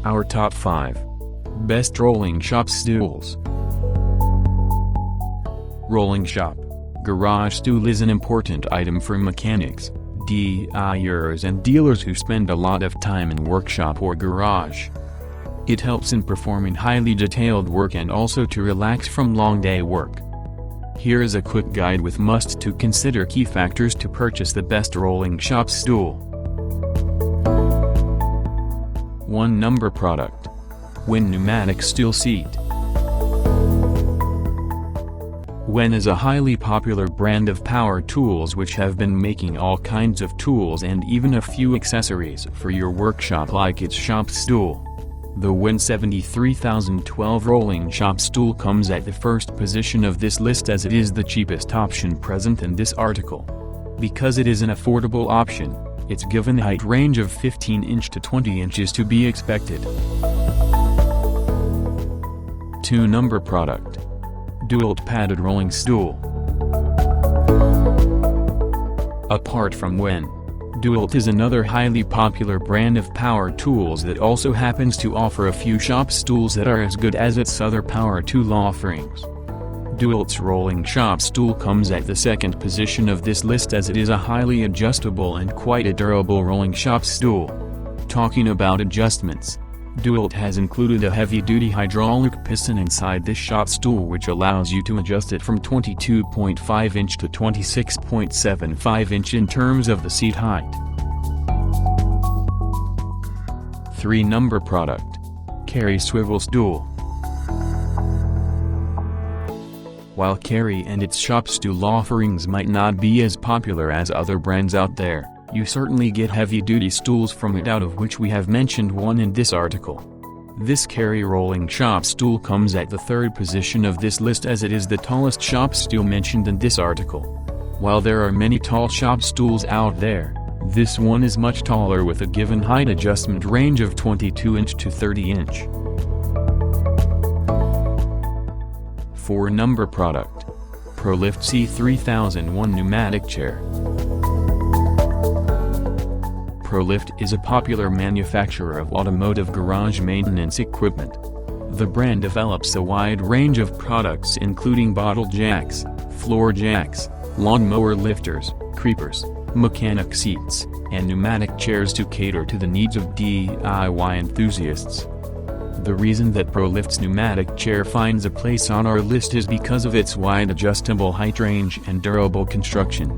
Our top 5 best rolling shop stools. Rolling shop garage stool is an important item for mechanics, DIYers and dealers who spend a lot of time in workshop or garage. It helps in performing highly detailed work and also to relax from long day work. Here is a quick guide with must-to consider key factors to purchase the best rolling shop stool. 1. Number product. When Pneumatic stool seat. When is a highly popular brand of power tools which have been making all kinds of tools and even a few accessories for your workshop like its shop stool. The When 73012 Rolling Shop Stool comes at the first position of this list as it is the cheapest option present in this article. Because it is an affordable option, its given height range of 15 inch to 20 inches to be expected. 2. Number product. Dewalt padded rolling stool. Apart from When, Dewalt is another highly popular brand of power tools that also happens to offer a few shop stools that are as good as its other power tool offerings. Dewalt's rolling shop stool comes at the second position of this list as it is a highly adjustable and quite a durable rolling shop stool. Talking about adjustments, Dewalt has included a heavy-duty hydraulic piston inside this shop stool which allows you to adjust it from 22.5 inch to 26.75 inch in terms of the seat height. 3. Number product. Karrie Swivel Stool. While Karrie and its shop stool offerings might not be as popular as other brands out there, you certainly get heavy-duty stools from it, out of which we have mentioned one in this article. This Karrie rolling shop stool comes at the third position of this list as it is the tallest shop stool mentioned in this article. While there are many tall shop stools out there, this one is much taller with a given height adjustment range of 22 inch to 30 inch. 4. Number product. Prolift C3001 Pneumatic Chair. Prolift is a popular manufacturer of automotive garage maintenance equipment. The brand develops a wide range of products including bottle jacks, floor jacks, lawnmower lifters, creepers, mechanic seats, and pneumatic chairs to cater to the needs of DIY enthusiasts. The reason that Prolift's pneumatic chair finds a place on our list is because of its wide adjustable height range and durable construction.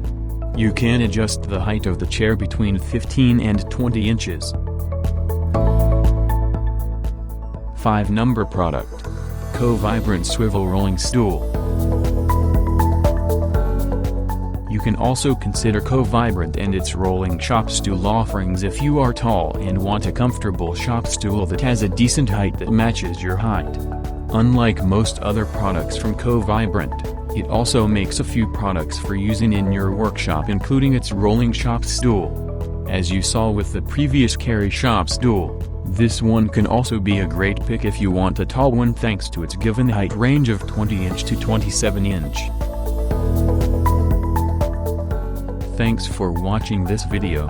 You can adjust the height of the chair between 15 and 20 inches. 5. Number product. CoVibrant Swivel Rolling Stool. You can also consider CoVibrant and its rolling shop stool offerings if you are tall and want a comfortable shop stool that has a decent height that matches your height. Unlike most other products from CoVibrant, it also makes a few products for using in your workshop including its rolling shop stool. As you saw with the previous Karrie shop stool, this one can also be a great pick if you want a tall one thanks to its given height range of 20 inch to 27 inch. Thanks for watching this video.